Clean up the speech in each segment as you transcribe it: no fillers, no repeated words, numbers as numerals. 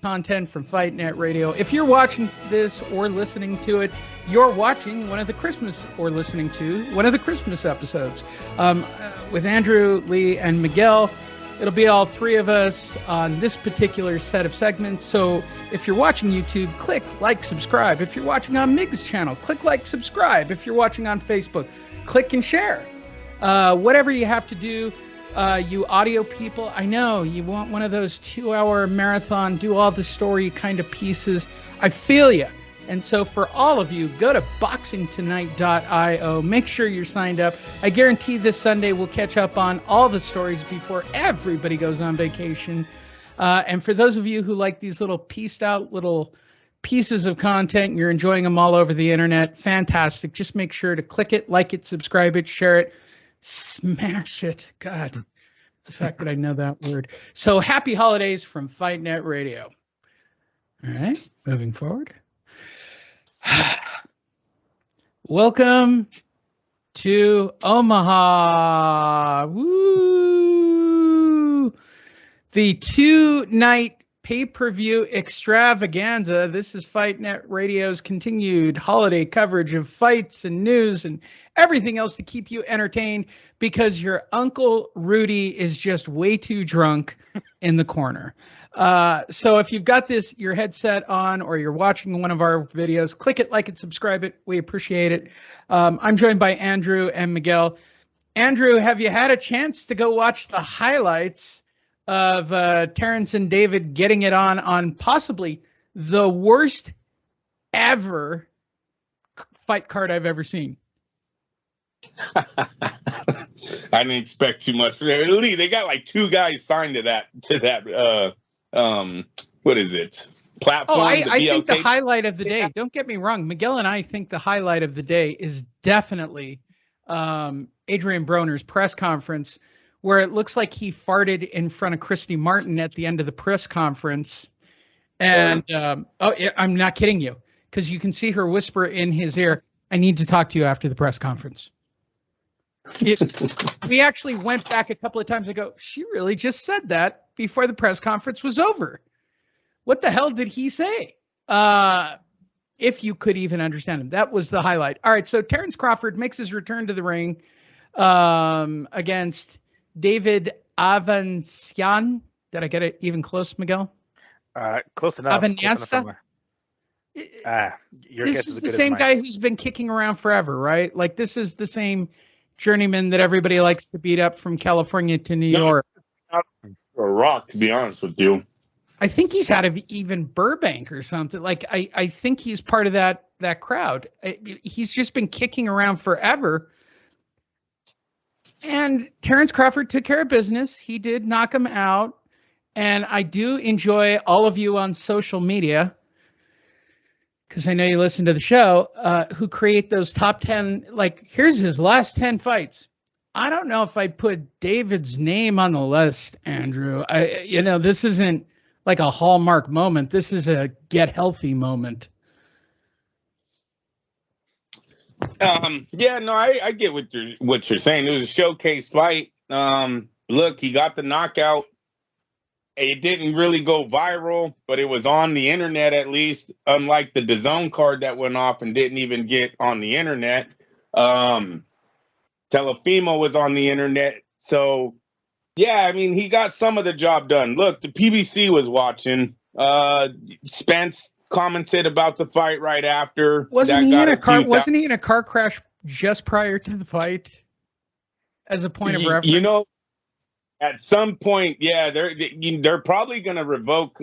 content from Fight Net Radio. If you're watching this or listening to it, you're watching one of the Christmas or listening to one of the Christmas episodes with Andrew, Lee, and Miguel. It'll be all three of us on this particular set of segments. So if you're watching YouTube, click like, subscribe. If you're watching on Mig's channel, click like, subscribe. If you're watching on Facebook, click and share. Whatever you have to do. You audio people, I know you want one of those 2-hour marathon, do all the story kind of pieces. I feel you. And so for all of you, go to boxingtonight.io. Make sure you're signed up. I guarantee this Sunday we'll catch up on all the stories before everybody goes on vacation. And for those of you who like these little pieced out little pieces of content, and you're enjoying them all over the internet, fantastic. Just make sure to click it, like it, subscribe it, share it. Smash it. God, the fact that I know that word. So happy holidays from Fight Net Radio. All right, moving forward. Welcome to Omaha. Woo! The 2-night pay-per-view extravaganza. This is Fight Net Radio's continued holiday coverage of fights and news and everything else to keep you entertained because your Uncle Rudy is just way too drunk in the corner. So if you've got your headset on or you're watching one of our videos, click it, like it, subscribe it. We appreciate it. I'm joined by Andrew and Miguel. Andrew, have you had a chance to go watch the highlights of Terence and David getting it on possibly the worst ever fight card I've ever seen? I didn't expect too much. Lee, they got like 2 guys signed to that what is it? Platform. Oh, I think the highlight of the day, don't get me wrong, Miguel and I think the highlight of the day is definitely Adrian Broner's press conference, where it looks like he farted in front of Christy Martin at the end of the press conference. And I'm not kidding you, because you can see her whisper in his ear, I need to talk to you after the press conference. We actually went back a couple of times ago. She really just said that before the press conference was over. What the hell did he say? If you could even understand him. That was the highlight. All right, so Terence Crawford makes his return to the ring against David Avanesyan. Did I get it even close, Miguel? Close enough. Avanesyan? This is the same guy who's been kicking around forever, right? Like, this is the same journeyman that everybody likes to beat up from California to New York. A rock, to be honest with you. I think he's out of even Burbank or something. Like, I think he's part of that crowd. He's just been kicking around forever. And Terence Crawford took care of business. He did knock him out. And I do enjoy all of you on social media, because I know you listen to the show, who create those top 10. Like, here's his last 10 fights. I don't know if I'd put David's name on the list, Andrew. This isn't like a hallmark moment. This is a get healthy moment. I get what you're saying. It was a showcase fight. Look, he got the knockout. It didn't really go viral, but it was on the internet at least, unlike the DAZN card that went off and didn't even get on the internet. Telefimo was on the internet. So, yeah, I mean, he got some of the job done. Look, the PBC was watching. Spence commented about the fight right after. Wasn't he in a car crash just prior to the fight? As a point of reference? You know, at some point, yeah, they're probably going to revoke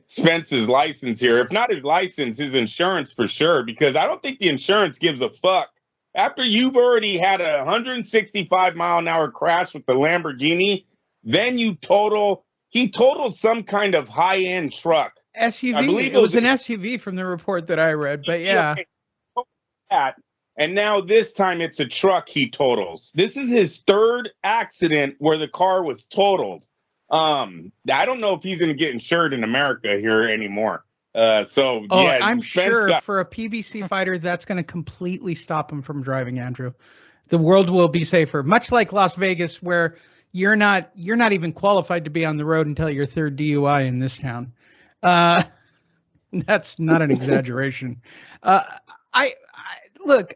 Spence's license here. If not his license, his insurance for sure, because I don't think the insurance gives a fuck. After you've already had a 165-mile-an-hour crash with the Lamborghini, then he totaled some kind of high-end truck. SUV. I believe it was an SUV from the report that I read, but yeah. And now this time it's a truck he totals. This is his 3rd accident where the car was totaled. I don't know if he's going to get insured in America here anymore. I'm sure for a PBC fighter, that's going to completely stop him from driving, Andrew. The world will be safer, much like Las Vegas, where you're not even qualified to be on the road until your 3rd DUI in this town. Uh, that's not an exaggeration. Uh, I look.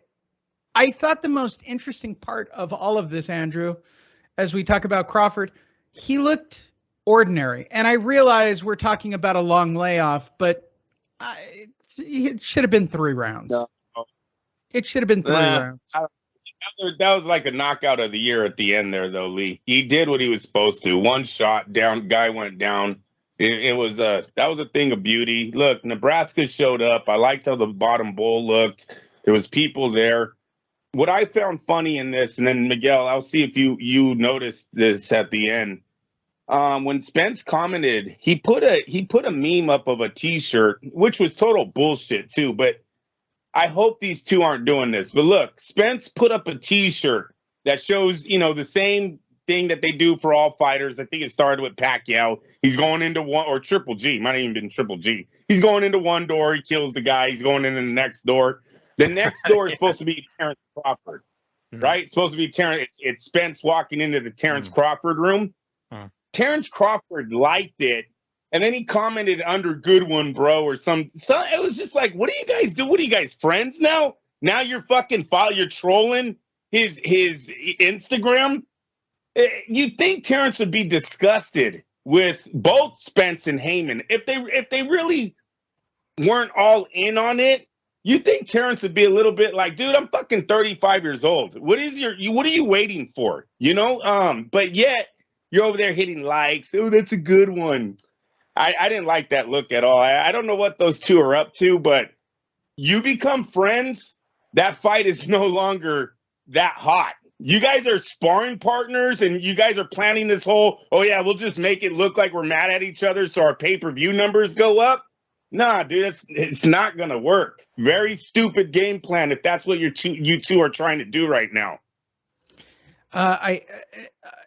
I thought the most interesting part of all of this, Andrew, as we talk about Crawford, he looked ordinary. And I realize we're talking about a long layoff, but it should have been 3 rounds. No. It should have been three Nah, rounds. that was like a knockout of the year at the end there, though, Lee. He did what he was supposed to. One shot down, guy went down. It was that was a thing of beauty. Look, Nebraska showed up. I liked how the bottom bowl looked. There was people there. What I found funny in this, and then Miguel, I'll see if you noticed this at the end. When Spence commented, he put a meme up of a T-shirt, which was total bullshit too. But I hope these two aren't doing this. But look, Spence put up a T-shirt that shows, the same thing that they do for all fighters. I think it started with Pacquiao. He's going into one, or Triple G. Might have even been Triple G. He's going into one door. He kills the guy. He's going into the next door. The next door is supposed to be Terence Crawford, right? It's supposed to be Terence. It's Spence walking into the Terence Crawford room. Terence Crawford liked it. And then he commented under "good one, bro," or some. It was just like, what do you guys do? What are you guys, friends now? Now you're fucking you're trolling his Instagram. You'd think Terence would be disgusted with both Spence and Heyman if they really weren't all in on it. You think Terence would be a little bit like, dude, I'm fucking 35 years old. What are you waiting for? But yet you're over there hitting likes. Oh, that's a good one. I didn't like that look at all. I don't know what those two are up to, but you become friends, that fight is no longer that hot. You guys are sparring partners, and you guys are planning this whole, oh, yeah, we'll just make it look like we're mad at each other so our pay-per-view numbers go up. Nah, dude, it's not going to work. Very stupid game plan if that's what you two are trying to do right now.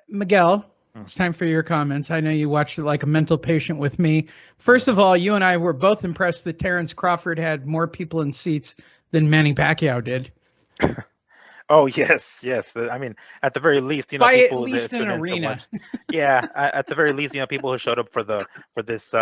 Miguel, it's time for your comments. I know you watched it like a mental patient with me. First of all, you and I were both impressed that Terence Crawford had more people in seats than Manny Pacquiao did. Oh yes. I mean, at the very least, by people at least that an tune in arena. so much. Yeah, at the very least, people who showed up for this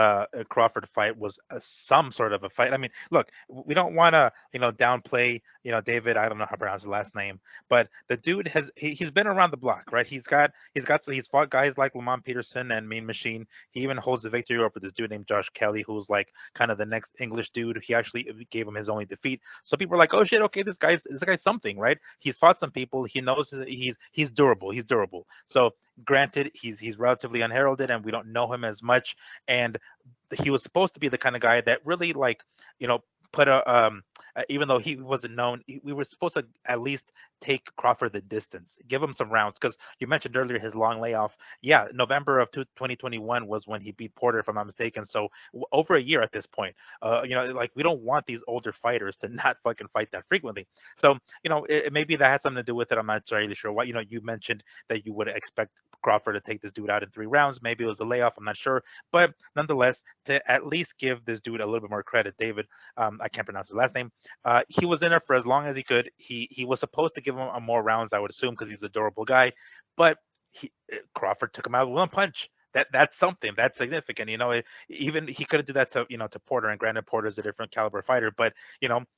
Crawford fight was some sort of a fight. I mean, look, we don't want to downplay David. I don't know how to pronounce his last name, but the dude he's been around the block, right? He's fought guys like Lamont Peterson and Mean Machine. He even holds the victory over this dude named Josh Kelly, who's like kind of the next English dude. He actually gave him his only defeat. So people are like, oh shit, okay, this guy's something, right? He's fought some people. He knows he's durable. He's durable. So granted, he's relatively unheralded, and we don't know him as much. And he was supposed to be the kind of guy that really put even though he wasn't known, we were supposed to at least take Crawford the distance, give him some rounds, because you mentioned earlier his long layoff. Yeah, November of 2021 was when he beat Porter, if I'm not mistaken. So over a year at this point. We don't want these older fighters to not fucking fight that frequently. So maybe that had something to do with it. I'm not entirely sure. What you mentioned that you would expect Crawford to take this dude out in 3 rounds. Maybe it was a layoff. I'm not sure, but nonetheless, to at least give this dude a little bit more credit, David. I can't pronounce his last name. He was in there for as long as he could. He was supposed to give him more rounds, I would assume, because he's a durable guy. But Crawford took him out with one punch. That's something that's significant. Even he could have did that to Porter, and granted Porter's a different caliber fighter, but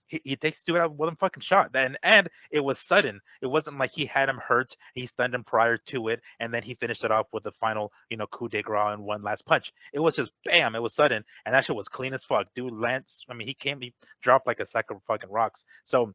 he takes dude out with one fucking shot. And it was sudden. It wasn't like he had him hurt, he stunned him prior to it, and then he finished it off with the final coup de grace and one last punch. It was just bam. It was sudden, and that shit was clean as fuck. Dude Lance, I mean, he dropped like a sack of fucking rocks. So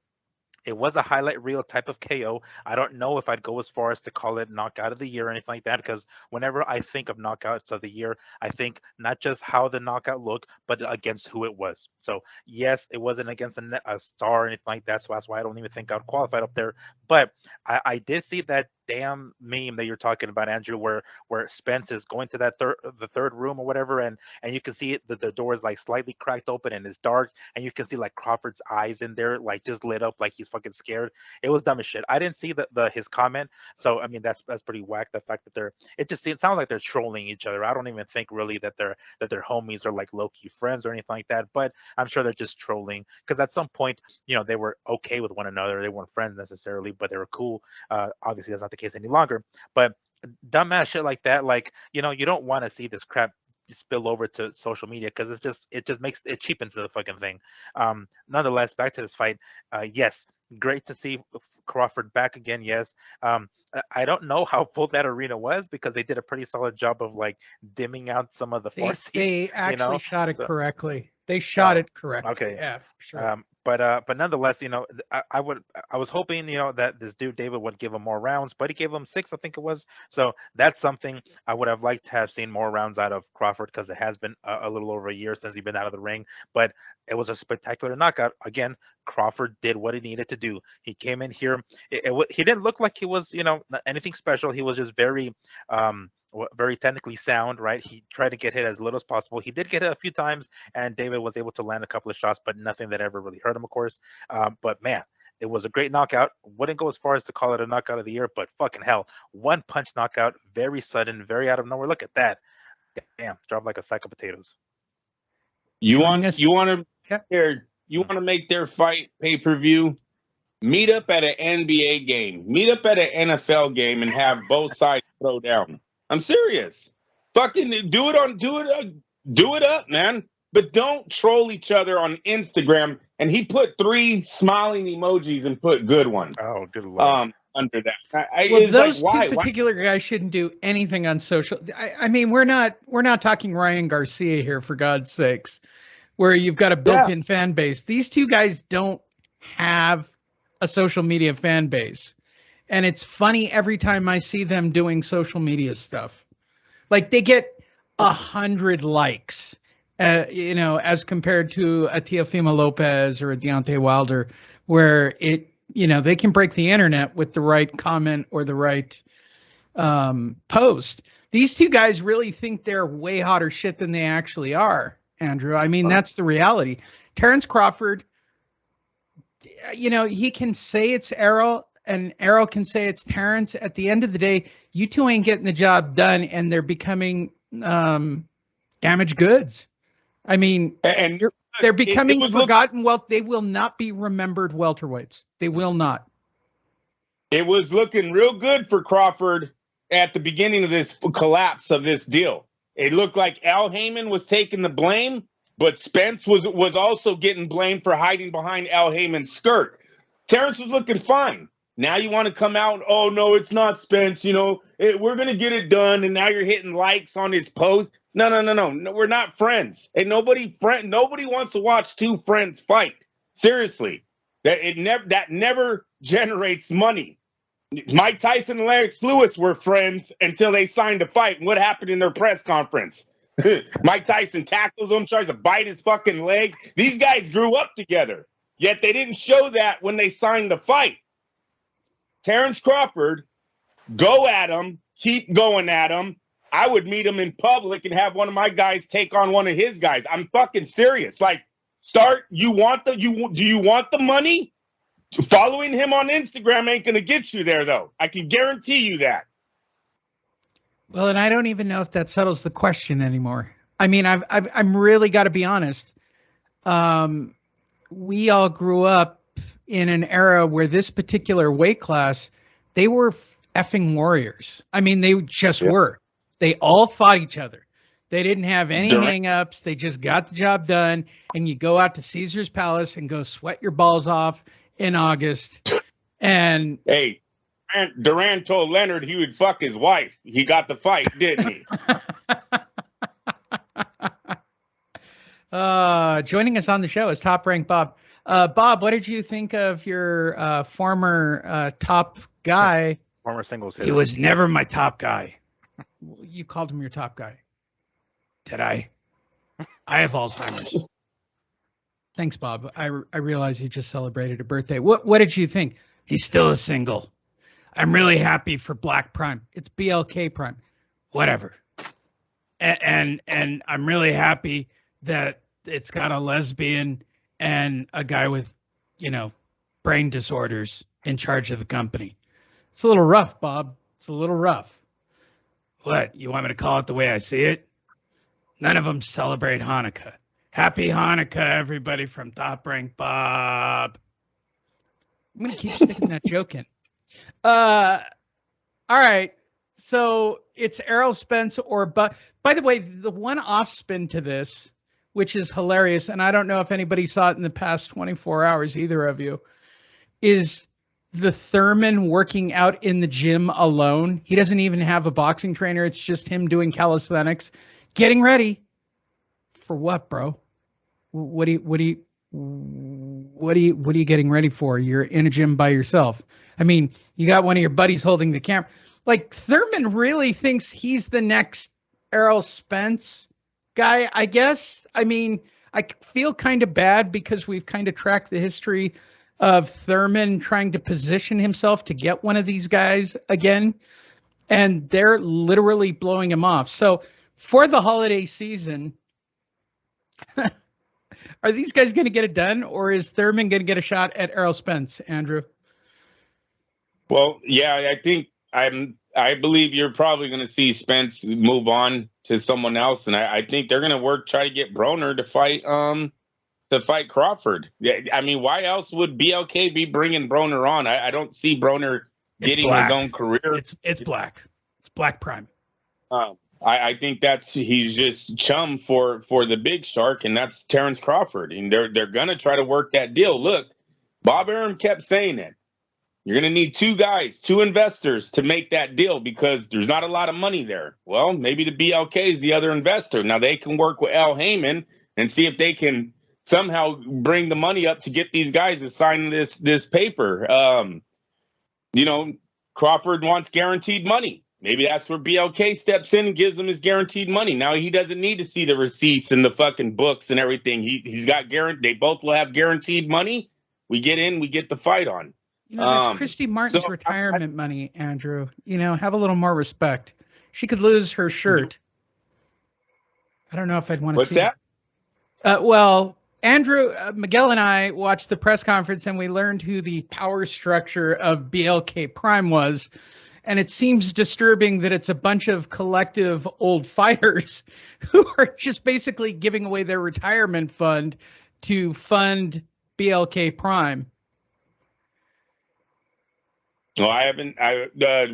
it was a highlight reel type of KO. I don't know if I'd go as far as to call it knockout of the year or anything like that, because whenever I think of knockouts of the year, I think not just how the knockout looked, but against who it was. So yes, it wasn't against a star or anything like that, so that's why I don't even think I'd qualify up there. But I did see that damn meme that you're talking about, Andrew, where Spence is going to that the third room or whatever, and you can see the door is like slightly cracked open and it's dark, and you can see like Crawford's eyes in there, like just lit up, like he's fucking scared. It was dumb as shit. I didn't see his comment, so I mean that's pretty whack. The fact that it sounds like they're trolling each other. I don't even think really that they're homies or like low-key friends or anything like that, but I'm sure they're just trolling, because at some point they were okay with one another. They weren't friends necessarily, but they were cool. Obviously that's not the case any longer, but dumbass shit like that, like you don't want to see this crap spill over to social media because it just makes it cheapens the fucking thing. Nonetheless, back to this fight. Yes, great to see Crawford back again. Yes. I don't know how full that arena was because they did a pretty solid job of like dimming out some of the floor seats. They actually you know? shot it correctly. They shot it correctly. Okay. Yeah, for sure. But nonetheless, I was hoping, that this dude David would give him more rounds, but he gave him 6, I think it was. So that's something I would have liked to have seen more rounds out of Crawford because it has been a little over a year since he's been out of the ring. But it was a spectacular knockout. Again, Crawford did what he needed to do. He came in here. He didn't look like he was, anything special. He was just very technically sound, right? He tried to get hit as little as possible. He did get hit a few times, and David was able to land a couple of shots, but nothing that ever really hurt him, of course. But man, it was a great knockout. Wouldn't go as far as to call it a knockout of the year, but fucking hell, one punch knockout, very sudden, very out of nowhere. Look at that. Damn, dropped like a sack of potatoes. You want to make their fight pay-per-view? Meet up at an NBA game. Meet up at an NFL game and have both sides throw down. I'm serious. Fucking do it up, man. But don't troll each other on Instagram. And he put 3 smiling emojis and put good one. Oh, good lord. Under that. Well, those two particular guys shouldn't do anything on social. I mean, we're not talking Ryan Garcia here, for God's sakes, where you've got a built-in fan base. These two guys don't have a social media fan base. And it's funny every time I see them doing social media stuff. Like they get 100 likes, as compared to a Teofimo Lopez or a Deontay Wilder, where they can break the internet with the right comment or the right post. These two guys really think they're way hotter shit than they actually are, Andrew. I mean, that's the reality. Terence Crawford, he can say it's Errol, and Errol can say it's Terence. At the end of the day, you two ain't getting the job done, and they're becoming damaged goods. I mean, and they're becoming forgotten wealth. They will not be remembered welterweights. They will not. It was looking real good for Crawford at the beginning of this collapse of this deal. It looked like Al Heyman was taking the blame, but Spence was also getting blamed for hiding behind Al Heyman's skirt. Terence was looking fine. Now you want to come out, oh, no, it's not Spence, we're going to get it done, and now you're hitting likes on his post. No, we're not friends. And nobody wants to watch two friends fight. Seriously. That never generates money. Mike Tyson and Lennox Lewis were friends until they signed a fight. And what happened in their press conference? Mike Tyson tackles him, tries to bite his fucking leg. These guys grew up together, yet they didn't show that when they signed the fight. Terence Crawford, go at him, keep going at him. I would meet him in public and have one of my guys take on one of his guys. I'm fucking serious. Like, do you want the money? Following him on Instagram ain't gonna get you there, though. I can guarantee you that. Well, and I don't even know if that settles the question anymore. I mean, I'm really got to be honest. We all grew up in an era where this particular weight class, they were effing warriors. I mean, they just were. They all fought each other. They didn't have any hang-ups. They just got the job done. And you go out to Caesar's Palace and go sweat your balls off in August. And hey, Duran told Leonard he would fuck his wife. He got the fight, didn't he? Joining us on the show is Top Rank Bob. Bob, what did you think of your former top guy? Former singles hitter. He was never my top guy. You called him your top guy. Did I? I have Alzheimer's. Thanks, Bob. I realize you just celebrated a birthday. What did you think? He's still a single. I'm really happy for Black Prime. It's BLK Prime. Whatever. And I'm really happy that it's got a lesbian and a guy with, brain disorders in charge of the company. It's a little rough, Bob. It's a little rough. What? You want me to call it the way I see it? None of them celebrate Hanukkah. Happy Hanukkah, everybody, from Top Rank Bob. I'm going to keep sticking that joke in. All right. So it's Errol Spence but by the way, the one off spin to this, which is hilarious, and I don't know if anybody saw it in the past 24 hours, either of you, is the Thurman working out in the gym alone. He doesn't even have a boxing trainer. It's just him doing calisthenics, getting ready for what, bro? What are you getting ready for? You're in a gym by yourself. I mean, you got one of your buddies holding the camera. Like, Thurman really thinks he's the next Errol Spence guy, I guess. I mean, I feel kind of bad because we've kind of tracked the history of Thurman trying to position himself to get one of these guys again, and they're literally blowing him off. So for the holiday season, are these guys going to get it done, or is Thurman going to get a shot at Errol Spence, Andrew? Well, yeah, I believe you're probably going to see Spence move on to someone else, and I think they're going to try to get Broner to fight Crawford. Yeah, I mean, why else would BLK be bringing Broner on? I don't see Broner getting his own career. It's black. It's black prime. I think he's just chum for the big shark, and that's Terence Crawford. And they're gonna try to work that deal. Look, Bob Arum kept saying it. You're gonna need two investors to make that deal because there's not a lot of money there. Well, maybe the BLK is the other investor. Now they can work with Al Heyman and see if they can somehow bring the money up to get these guys to sign this paper. Crawford wants guaranteed money. Maybe that's where BLK steps in and gives him his guaranteed money. Now he doesn't need to see the receipts and the fucking books and everything. He's got they both will have guaranteed money. We get in, we get the fight on. That's Christy Martin's retirement money, Andrew. Have a little more respect. She could lose her shirt. I don't know if I'd want to see that. Well, Andrew, Miguel and I watched the press conference and we learned who the power structure of BLK Prime was. And it seems disturbing that it's a bunch of collective old fighters who are just basically giving away their retirement fund to fund BLK Prime. Well, I haven't.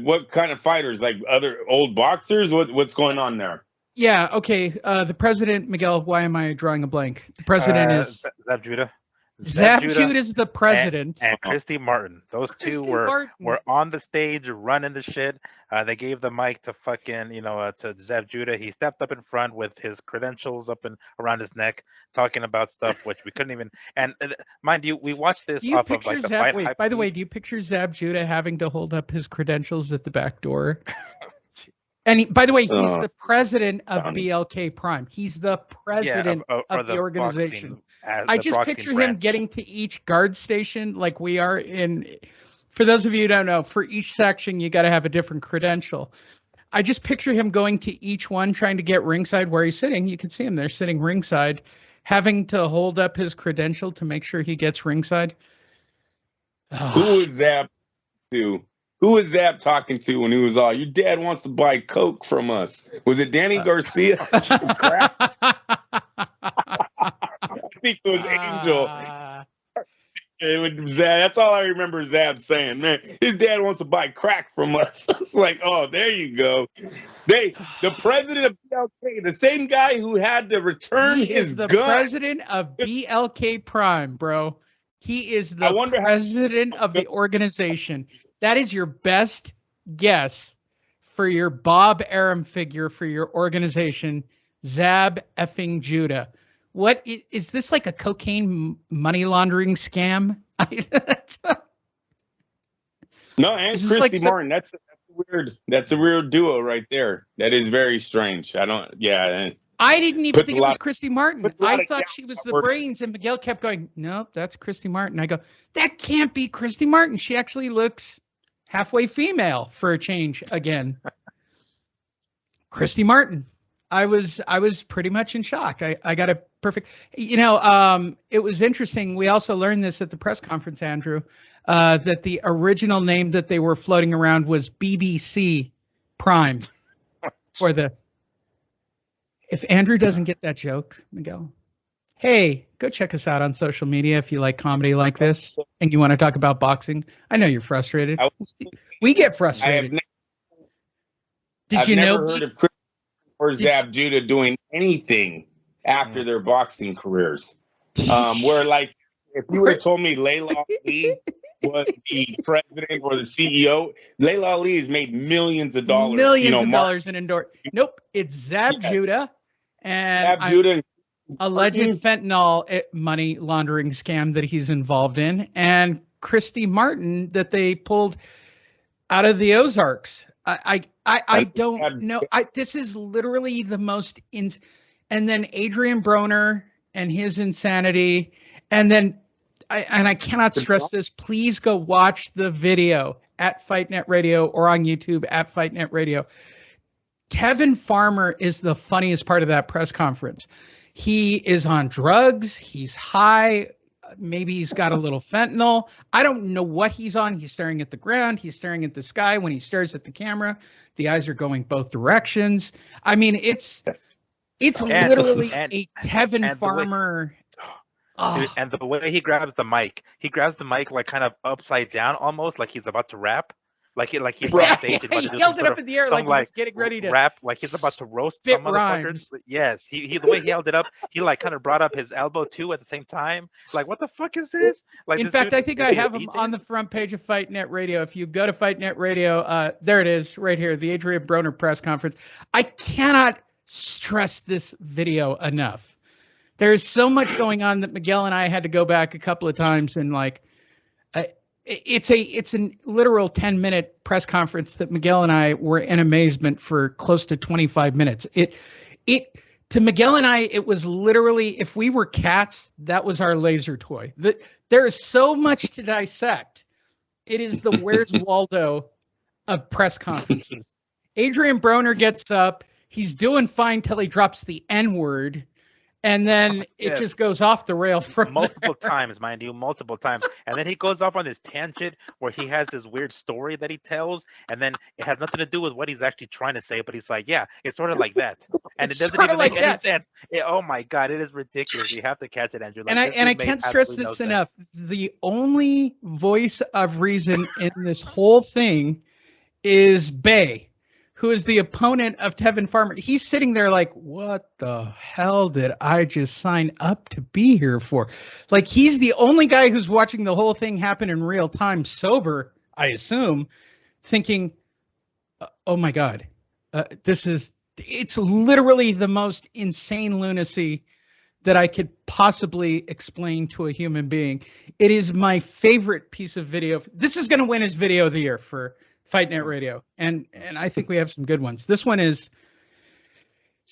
What kind of fighters? Like other old boxers? What's going on there? Yeah. Okay. The president, Miguel. Why am I drawing a blank? The president is Zab Judah. Zab Judah is the president. And Christy Martin. Those two were on the stage running the shit. They gave the mic to to Zab Judah. He stepped up in front with his credentials up and around his neck, talking about stuff which we couldn't even. And mind you, we watched this off of like the fight. Wait, by the way, do you picture Zab Judah having to hold up his credentials at the back door? And by the way, he's the president of BLK Prime. He's the president of the organization. I just picture him getting to each guard station like we are in. For those of you who don't know, for each section, you got to have a different credential. I just picture him going to each one, trying to get ringside where he's sitting. You can see him there sitting ringside, having to hold up his credential to make sure he gets ringside. Who is Zap to? Who was Zap talking to when he was all, your dad wants to buy Coke from us? Was it Danny Garcia? Crap. I think it was Angel. That's all I remember Zab saying, man. His dad wants to buy crack from us. It's like, oh, there you go. The president of BLK, the same guy who had to return his gun. He is the president of BLK Prime, bro. He is the president of the organization. That is your best guess for your Bob Arum figure for your organization, Zab effing Judah. What is this, like a cocaine money laundering scam? No, and Christy Martin. That's weird. That's a weird duo right there. That is very strange. I didn't even think it was Christy Martin. I thought she was the brains, and Miguel kept going, nope, that's Christy Martin. I go, that can't be Christy Martin. She actually looks halfway female for a change again. Christy Martin. I was pretty much in shock. I got a perfect, it was interesting. We also learned this at the press conference, Andrew, that the original name that they were floating around was BBC Prime for this. If Andrew doesn't get that joke, Miguel, hey, go check us out on social media if you like comedy like this and you want to talk about boxing. I know you're frustrated. We get frustrated. Did I've you never know? heard of Chris or Zab Judah doing anything after their boxing careers. Where like, if you would have told me Layla Ali was the president or the CEO, Layla Ali has made millions of dollars. Millions of dollars in indoor. Nope, it's Zab Yes. Judah and Zab Judah, alleged fentanyl money laundering scam that he's involved in, and Christy Martin that they pulled out of the Ozarks. I don't know. This is literally the most and then Adrian Broner and his insanity, and then I cannot stress this. Please go watch the video at FightNet Radio or on YouTube at FightNet Radio. Tevin Farmer is the funniest part of that press conference. He is on drugs. He's high. Maybe he's got a little fentanyl. I don't know what he's on. He's staring at the ground. He's staring at the sky. When he stares at the camera, the eyes are going both directions. I mean, it's literally a Tevin Farmer. Dude, and the way he grabs the mic like kind of upside down, almost like he's about to rap. Like he's on stage. He held it up in the air like he was getting ready to rap, like he's about to roast some motherfuckers. Yes, he the way he held it up, he like kind of brought up his elbow too at the same time. Like, what the fuck is this? Like, in fact, I think I have him on the front page of FightNet Radio. If you go to FightNet Radio, there it is, right here, the Adrian Broner press conference. I cannot stress this video enough. There's so much going on that Miguel and I had to go back a couple of times and like. It's a literal 10-minute press conference that Miguel and I were in amazement for close to 25 minutes. To Miguel and I, it was literally, if we were cats, that was our laser toy. There is so much to dissect. It is the Where's Waldo of press conferences. Adrian Broner gets up. He's doing fine till he drops the N-word. And then it just goes off the rail from multiple times, mind you, multiple times. And then he goes off on this tangent where he has this weird story that he tells, and then it has nothing to do with what he's actually trying to say. But he's like, yeah, it's sort of like that. And it doesn't even make any sense. Oh my God, it is ridiculous. You have to catch it, Andrew. Like, and I can't stress this enough. The only voice of reason in this whole thing is Bay, who is the opponent of Tevin Farmer. He's sitting there like, what the hell did I just sign up to be here for? Like, he's the only guy who's watching the whole thing happen in real time, sober, I assume, thinking, oh my God, it's literally the most insane lunacy that I could possibly explain to a human being. It is my favorite piece of video. This is going to win his video of the year for FightNet Radio, and I think we have some good ones. This one it's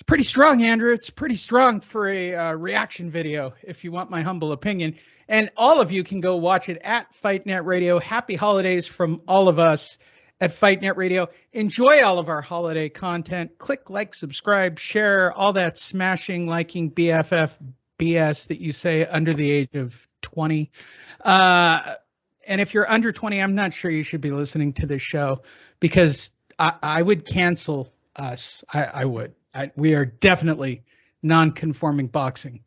pretty strong, Andrew. It's pretty strong for a reaction video, if you want my humble opinion. And all of you can go watch it at FightNet Radio. Happy holidays from all of us at FightNet Radio. Enjoy all of our holiday content. Click like, subscribe, share, all that smashing, liking, BFF BS that you say under the age of 20. And if you're under 20, I'm not sure you should be listening to this show, because I would cancel us. I would. We are definitely non-conforming boxing,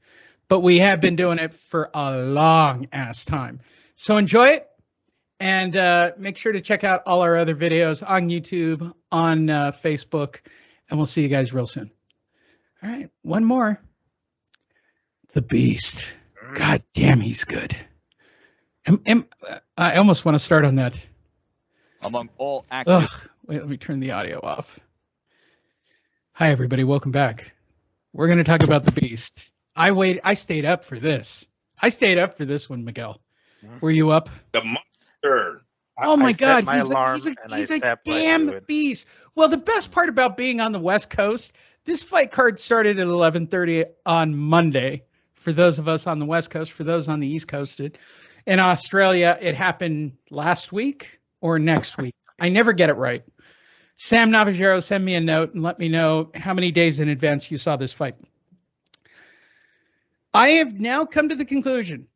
but we have been doing it for a long ass time. So enjoy it, and make sure to check out all our other videos on YouTube, on Facebook, and we'll see you guys real soon. All right, one more. The Beast. God damn, he's good. I almost want to start on that. Among all active. Wait, let me turn the audio off. Hi, everybody. Welcome back. We're going to talk about the Beast. I stayed up for this. I stayed up for this one, Miguel. Were you up? The monster. Oh my God, he's a damn beast. Well, the best part about being on the West Coast, this fight card started at 11:30 on Monday. For those of us on the West Coast, for those on the East Coast, in Australia, it happened last week or next week. I never get it right. Sam Navajero, send me a note and let me know how many days in advance you saw this fight. I have now come to the conclusion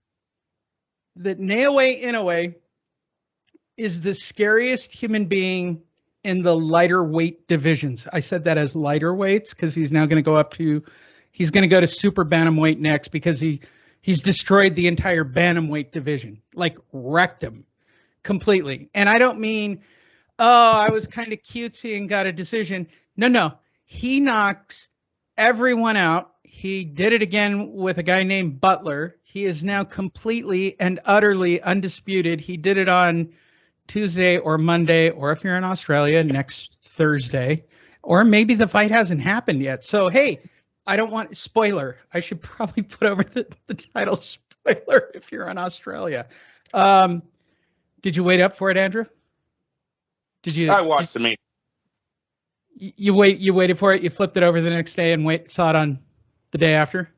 that Naoya Inoue is the scariest human being in the lighter weight divisions. I said that as lighter weights because he's now going to go he's going to go to super bantamweight next, because he's destroyed the entire bantamweight division, like wrecked him completely. And I don't mean, oh, I was kind of cutesy and got a decision. No. He knocks everyone out. He did it again with a guy named Butler. He is now completely and utterly undisputed. He did it on Tuesday or Monday, or if you're in Australia, next Thursday, or maybe the fight hasn't happened yet. So, hey, I don't want spoiler. I should probably put over the title spoiler if you're in Australia. Did you wait up for it, Andrew? Did you? I watched the main. You waited for it. You flipped it over the next day and saw it on the day after.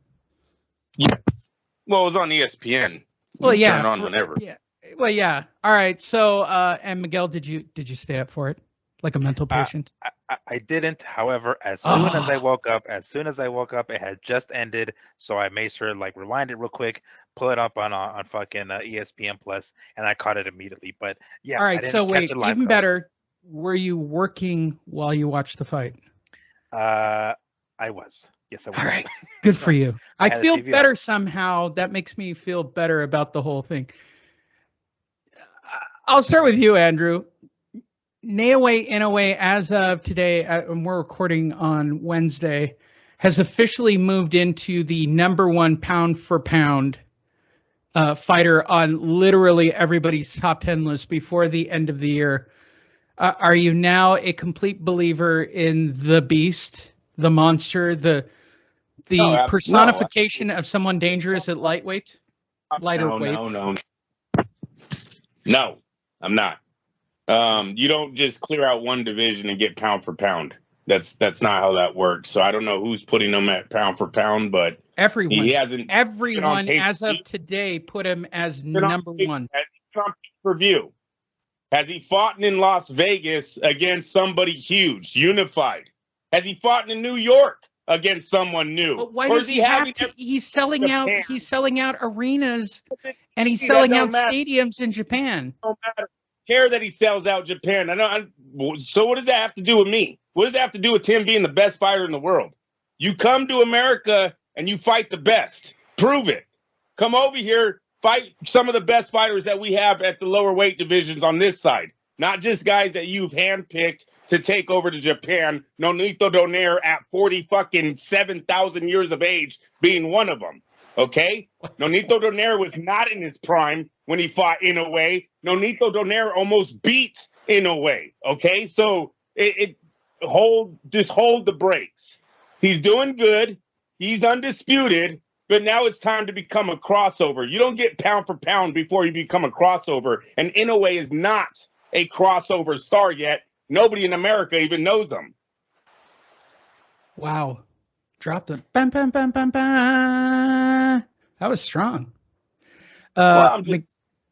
Yes. Well, it was on ESPN. Well, yeah. Turn it on whenever. Yeah. Well, yeah. All right. So, and Miguel, did you stay up for it like a mental patient? I didn't. However, as soon as I woke up, it had just ended. So I made sure like rewind it real quick, pull it up on fucking ESPN Plus, and I caught it immediately. But yeah. All right. So wait, even better. Were you working while you watched the fight? I was. Yes, I was. All right. Good for you. I feel TV better somehow. That makes me feel better about the whole thing. I'll start with you, Andrew. Naoya Inoue, as of today, and we're recording on Wednesday, has officially moved into the number one pound for pound fighter on literally everybody's top 10 list before the end of the year. Are you now a complete believer in the beast, the monster, the personification of someone dangerous at lightweight? Lighter weights? No, I'm not. You don't just clear out one division and get pound for pound. That's not how that works. So I don't know who's putting him at pound for pound, but everyone everyone as of today put him as number one. Has he come for view? Has he fought in Las Vegas against somebody huge, unified? Has he fought in New York against someone new? But why does he have to? He's selling out. He's selling out arenas, and he's selling out stadiums in Japan. Don't matter. Care that he sells out Japan. So what does that have to do with me? What does that have to do with him being the best fighter in the world? You come to America and you fight the best. Prove it. Come over here, fight some of the best fighters that we have at the lower weight divisions on this side. Not just guys that you've handpicked to take over to Japan. Nonito Donaire at 47,000 years of age being one of them. Okay? Nonito Donaire was not in his prime when he fought Inoue. Nonito Donaire almost beat Inoue. Okay? So just hold the brakes. He's doing good. He's undisputed. But now it's time to become a crossover. You don't get pound for pound before you become a crossover. And Inoue is not a crossover star yet. Nobody in America even knows him. Wow. Drop the bam, bam, bam, bam, bam. That was strong.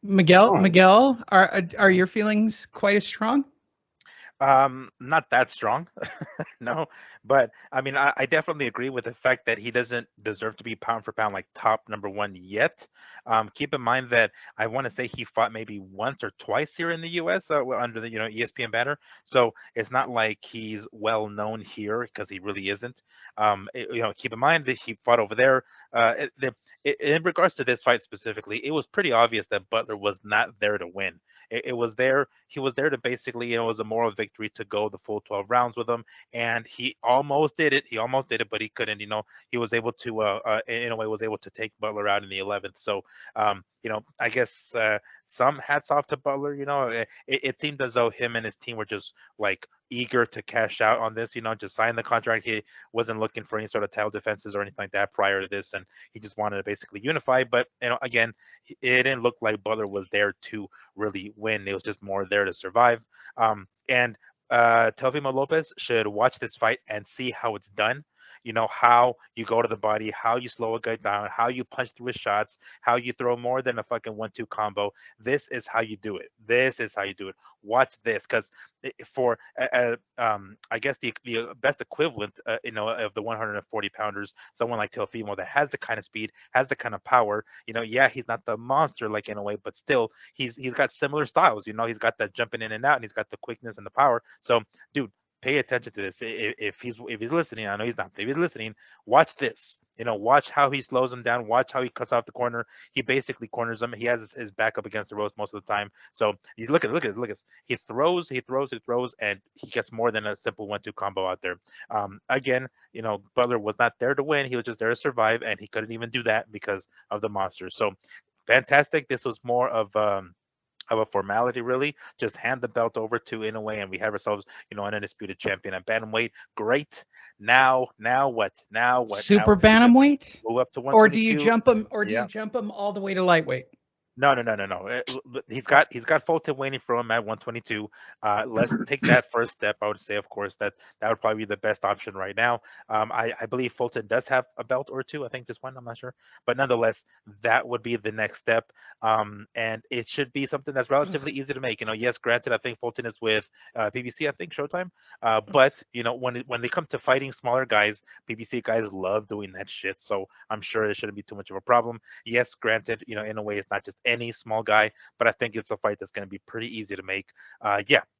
Miguel, are your feelings quite as strong? Not that strong, no. But I mean, I definitely agree with the fact that he doesn't deserve to be pound for pound like top number one yet. Keep in mind that I want to say he fought maybe once or twice here in the U.S. Under the ESPN banner, so it's not like he's well known here because he really isn't. Keep in mind that he fought over there. In regards to this fight specifically, it was pretty obvious that Butler was not there to win. He was there to basically, it was a moral victory to go the full 12 rounds with him, and he almost did it. But he couldn't. He was able to, in a way, was able to take Butler out in the 11th. So, I guess some hats off to Butler. It seemed as though him and his team were just like eager to cash out on this. Just sign the contract. He wasn't looking for any sort of title defenses or anything like that prior to this, and he just wanted to basically unify. But again, it didn't look like Butler was there to really win. It was just more there to survive. And Teofimo Lopez should watch this fight and see how it's done. How you go to the body, how you slow a guy down, how you punch through his shots, how you throw more than a fucking 1-2 combo. This is how you do it. Watch this, because for I guess the best equivalent, of the 140 pounders, someone like Teofimo that has the kind of speed, has the kind of power. Yeah, he's not the monster like in a way, but still he's got similar styles. He's got that jumping in and out, and he's got the quickness and the power. So, dude, pay attention to this. If he's listening, I know he's not, but if he's listening, watch this. Watch how he slows him down. Watch how he cuts off the corner. He basically corners him. He has his back up against the ropes most of the time. So he's look at this. He throws, and he gets more than a simple 1-2 combo out there. Again, Butler was not there to win. He was just there to survive, and he couldn't even do that because of the monsters. So fantastic. This was more of a formality, really. Just hand the belt over to Inoue, and we have ourselves, an undisputed champion at bantamweight. Great. Now what? Super bantamweight? Move up to 122. Or do you jump him? Or do you jump him all the way to lightweight? No. He's got Fulton waiting for him at 122. Let's take that first step. I would say, of course, that would probably be the best option right now. I believe Fulton does have a belt or two. I think just one. I'm not sure, but nonetheless, that would be the next step. And it should be something that's relatively easy to make. Yes, granted, I think Fulton is with PBC. I think Showtime. But when they come to fighting smaller guys, PBC guys love doing that shit. So I'm sure it shouldn't be too much of a problem. Yes, granted, in a way, it's not just any small guy, but I think it's a fight that's going to be pretty easy to make.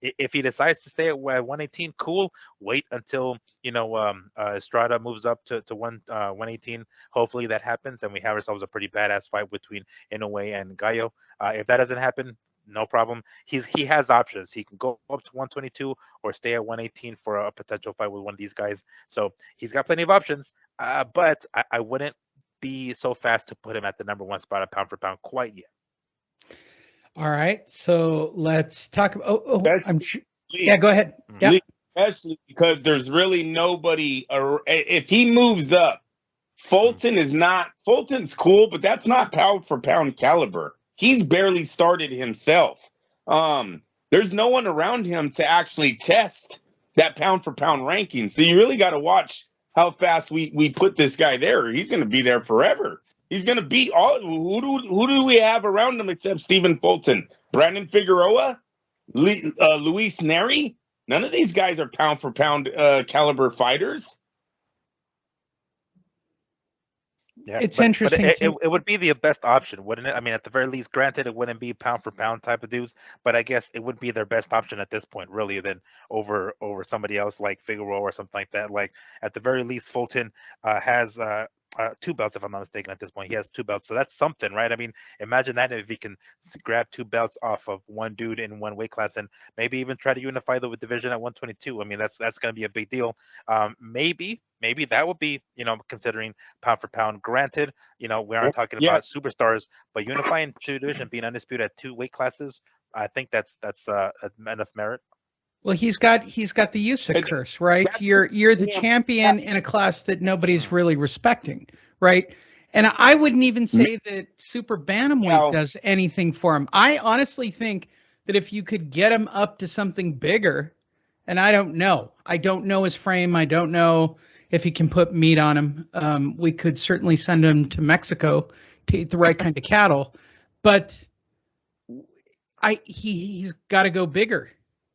If he decides to stay at 118, cool. Wait until Estrada moves up to 118. Hopefully that happens, and we have ourselves a pretty badass fight between Inoue and Gallo. If that doesn't happen, no problem. He has options. He can go up to 122 or stay at 118 for a potential fight with one of these guys. So he's got plenty of options. But I wouldn't be so fast to put him at the number one spot of pound for pound quite yet. All right, so let's talk about. Yeah, go ahead. Yeah, especially because there's really nobody. If he moves up, Fulton is not. Fulton's cool, but that's not pound for pound caliber. He's barely started himself. There's no one around him to actually test that pound for pound ranking. So you really got to watch how fast we put this guy there. He's going to be there forever. He's going to beat all. Who do we have around him except Stephen Fulton? Brandon Figueroa? Luis Neri? None of these guys are pound for pound caliber fighters. Yeah, it's interesting. It would be the best option, wouldn't it? I mean, at the very least, granted, it wouldn't be pound for pound type of dudes, but I guess it would be their best option at this point, really, than over somebody else like Figueroa or something like that. Like, at the very least, Fulton has 2 belts, if I'm not mistaken. At this point, he has 2 belts, so that's something, right? I mean, imagine that if he can grab 2 belts off of one dude in one weight class, and maybe even try to unify the division at 122. I mean, that's going to be a big deal. Maybe that would be, considering pound for pound. Granted, we aren't talking about superstars, but unifying 2 division, being undisputed at 2 weight classes, I think that's enough merit. Well, he's got the Usyk curse, right? You're the champion in a class that nobody's really respecting, right? And I wouldn't even say that super bantamweight does anything for him. I honestly think that if you could get him up to something bigger, and I don't know his frame. I don't know if he can put meat on him. We could certainly send him to Mexico to eat the right kind of cattle, but he's got to go bigger.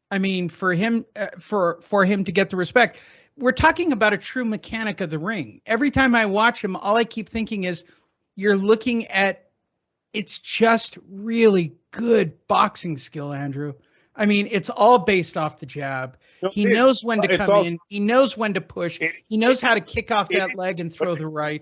I mean, for him to get the respect, we're talking about a true mechanic of the ring. Every time I watch him, all I keep thinking is, you're looking at, it's just really good boxing skill, Andrew. I mean, it's all based off the jab. He knows when to come in. He knows when to push. He knows how to kick off that leg and throw the right.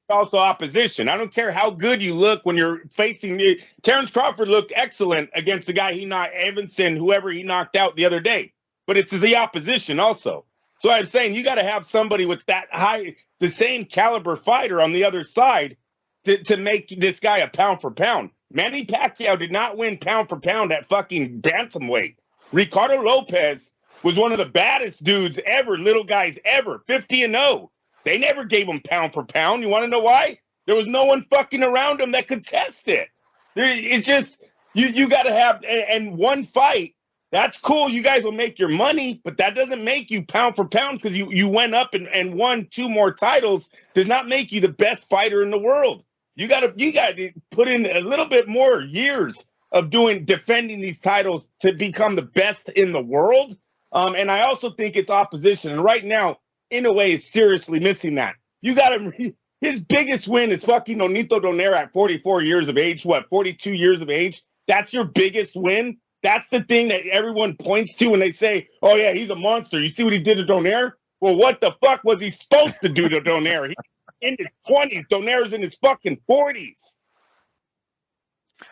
Also opposition. I don't care how good you look when you're facing Terence Crawford looked excellent against the guy he knocked, Avanesyan, whoever he knocked out the other day. But it's the opposition also. So I'm saying you got to have somebody with that high, the same caliber fighter on the other side to make this guy a pound for pound. Manny Pacquiao did not win pound for pound at fucking bantamweight. Ricardo Lopez was one of the baddest dudes ever, little guys ever, 50-0. They never gave him pound for pound. You want to know why? There was no one fucking around him that could test it. It's just, you got to have, and one fight, that's cool. You guys will make your money, but that doesn't make you pound for pound because you went up and won 2 more titles. Does not make you the best fighter in the world. You got to put in a little bit more years of defending these titles to become the best in the world. And I also think it's opposition. And right now, in a way, is seriously missing that. You got to. His biggest win is fucking Nonito Donaire at 44 years of age. 42 years of age? That's your biggest win? That's the thing that everyone points to when they say, "Oh yeah, he's a monster." You see what he did to Donaire? Well, what the fuck was he supposed to do to Donaire? He's in his 20s. Donaire's in his fucking 40s.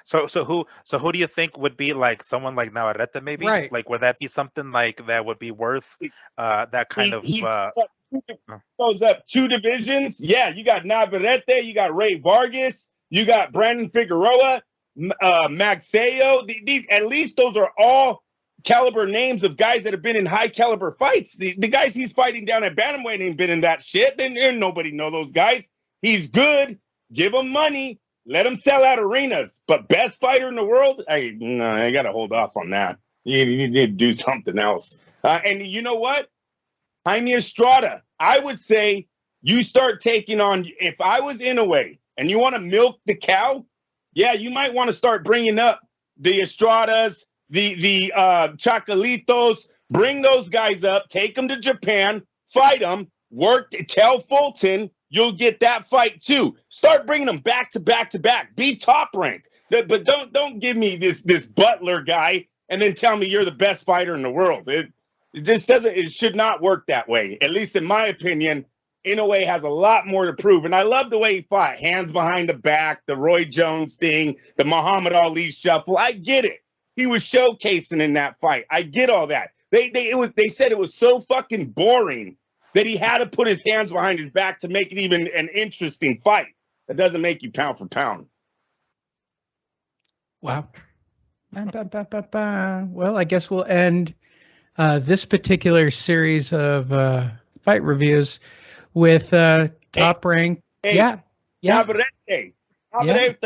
So who do you think would be like someone like Navarrete maybe? Right. Like would that be something like that would be worth that kind of He goes up 2 divisions. Yeah, you got Navarrete, you got Ray Vargas, you got Brandon Figueroa, Magsayo. At least those are all caliber names of guys that have been in high caliber fights. The guys he's fighting down at bantamweight ain't been in that shit. Then nobody know those guys. He's good. Give him money. Let him sell out arenas. But best fighter in the world? I got to hold off on that. You need to do something else. And you know what? Jaime Estrada, I would say you start taking on, if I was Inoue and you want to milk the cow, yeah, you might want to start bringing up the Estradas, the Chacalitos, bring those guys up, take them to Japan, fight them, tell Fulton you'll get that fight too. Start bringing them back to back to back. Be top ranked. But don't give me this Butler guy and then tell me you're the best fighter in the world. It just doesn't. It should not work that way. At least in my opinion, Inoue has a lot more to prove. And I love the way he fought. Hands behind the back, the Roy Jones thing, the Muhammad Ali shuffle. I get it. He was showcasing in that fight. I get all that. They said it was so fucking boring that he had to put his hands behind his back to make it even an interesting fight. That doesn't make you pound for pound. Wow. Well, I guess we'll end this particular series of fight reviews with Top Rank. Yeah. Navarrete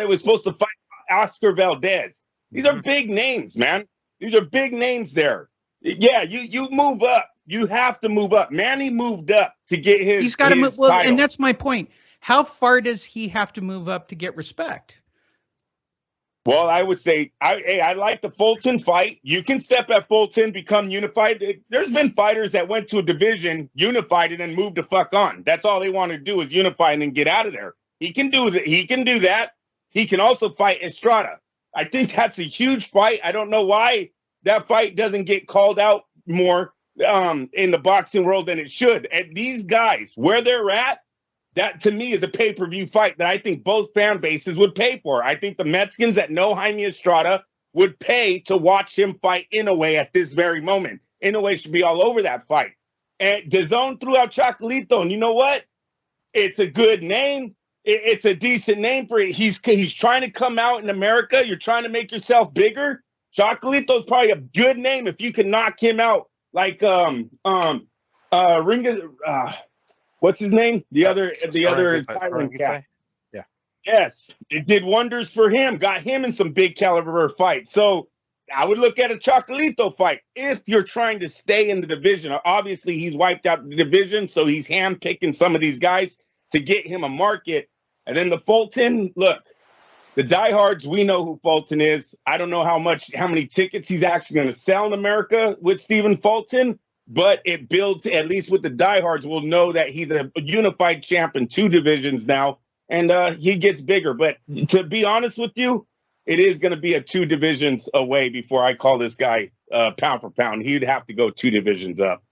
was supposed to fight Oscar Valdez. These are big names, man. These are big names there. Yeah, you move up. You have to move up. Manny moved up to get his. He's got to move. Well, title. and that's my point. How far does he have to move up to get respect? Well, I would say, I like the Fulton fight. You can step at Fulton, become unified. There's been fighters that went to a division, unified, and then moved the fuck on. That's all they want to do is unify and then get out of there. He can do that. He can do that. He can also fight Estrada. I think that's a huge fight. I don't know why that fight doesn't get called out more in the boxing world than it should. And these guys, where they're at, that to me is a pay-per-view fight that I think both fan bases would pay for. I think the Mexicans that know Jaime Estrada would pay to watch him fight Inoue at this very moment. Inoue should be all over that fight. And DAZN threw out Chacalito, and you know what? It's a good name. It's a decent name for it. He's trying to come out in America. You're trying to make yourself bigger. Chacalito's probably a good name if you can knock him out. Like Ringa, what's his name? The other is Thailand cat. Yeah. Yes, it did wonders for him. Got him in some big caliber fights. So I would look at a Chacalito fight if you're trying to stay in the division. Obviously, he's wiped out the division, so he's handpicking some of these guys to get him a market. And then the Fulton, look, the diehards, we know who Fulton is. I don't know how many tickets he's actually going to sell in America with Stephen Fulton, but it builds, at least with the diehards, we'll know that he's a unified champ in 2 divisions now, and he gets bigger. But to be honest with you, it is going to be a 2 divisions away before I call this guy pound for pound. He'd have to go 2 divisions up.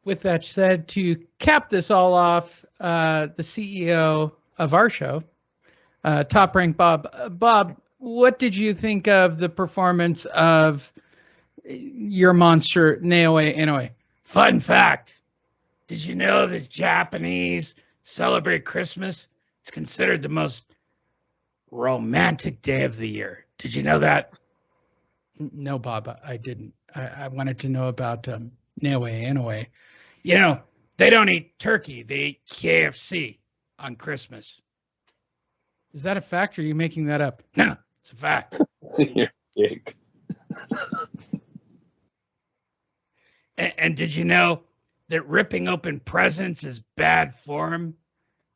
With that said, to cap this all off, the CEO of our show, Top Rank Bob. Bob, what did you think of the performance of your monster, Naoya Inoue? Fun fact, did you know the Japanese celebrate Christmas? It's considered the most romantic day of the year. Did you know that? No, Bob, I didn't. I wanted to know about Naoya Inoue. You know, they don't eat turkey. They eat KFC on Christmas. Is that a fact, or are you making that up? No, it's a fact. You're big. And did you know that ripping open presents is bad form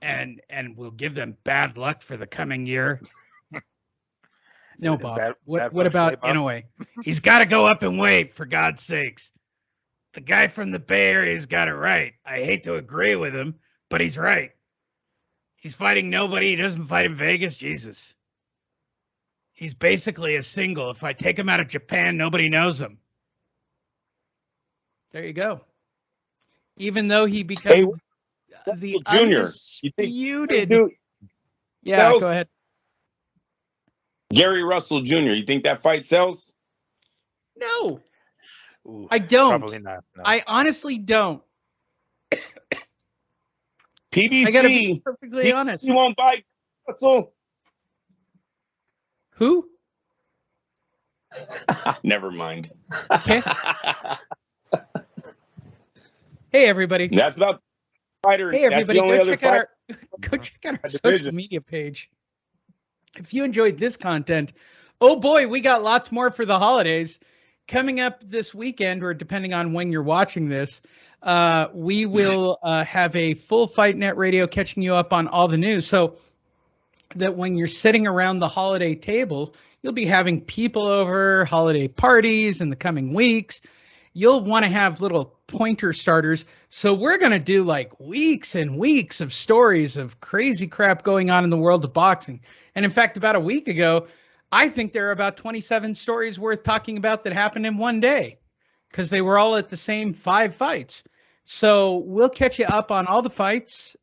and will give them bad luck for the coming year? No, Bob. What about Inoue? He's got to go up and wait, for God's sakes. The guy from the Bay Area's got it right. I hate to agree with him, but he's right. He's fighting nobody. He doesn't fight in Vegas. Jesus. He's basically a single. If I take him out of Japan, nobody knows him. There you go. Even though he becomes the Junior, undisputed. Yeah, sells? go ahead. Gary Russell Jr., you think that fight sells? No, Ooh, I don't. Probably not. No. I honestly don't. PBC. I gotta be perfectly honest. You won't buy Russell? Who? Never mind. Okay. Hey, everybody. That's about fighter. Hey, everybody. That's the only other fight. Go check out our Division. social media page. If you enjoyed this content, oh boy, we got lots more for the holidays coming up this weekend, or depending on when you're watching this. We will have a full Fight Net Radio catching you up on all the news, so that when you're sitting around the holiday tables, you'll be having people over, holiday parties in the coming weeks. You'll want to have little pointer starters. So we're going to do like weeks and weeks of stories of crazy crap going on in the world of boxing. And in fact, about a week ago, I think there are about 27 stories worth talking about that happened in one day, because they were all at the same 5 fights. So we'll catch you up on all the fights.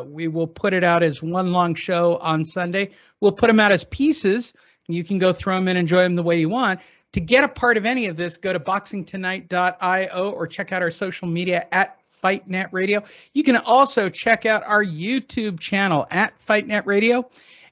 We will put it out as one long show on Sunday. We'll put them out as pieces. You can go through them and enjoy them the way you want. To get a part of any of this, go to boxingtonight.io or check out our social media at FightNet Radio. You can also check out our YouTube channel at FightNet Radio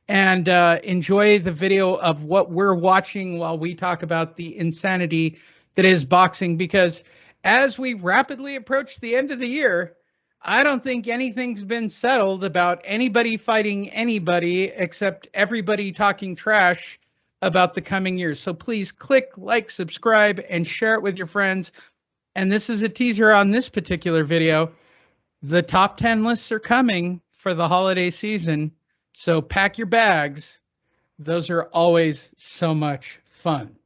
and enjoy the video of what we're watching while we talk about the insanity that is boxing. Because as we rapidly approach the end of the year, I don't think anything's been settled about anybody fighting anybody except everybody talking trash about the coming year. So please click like, subscribe, and share it with your friends. And this is a teaser on this particular video. The top 10 lists are coming for the holiday season. So pack your bags. Those are always so much fun.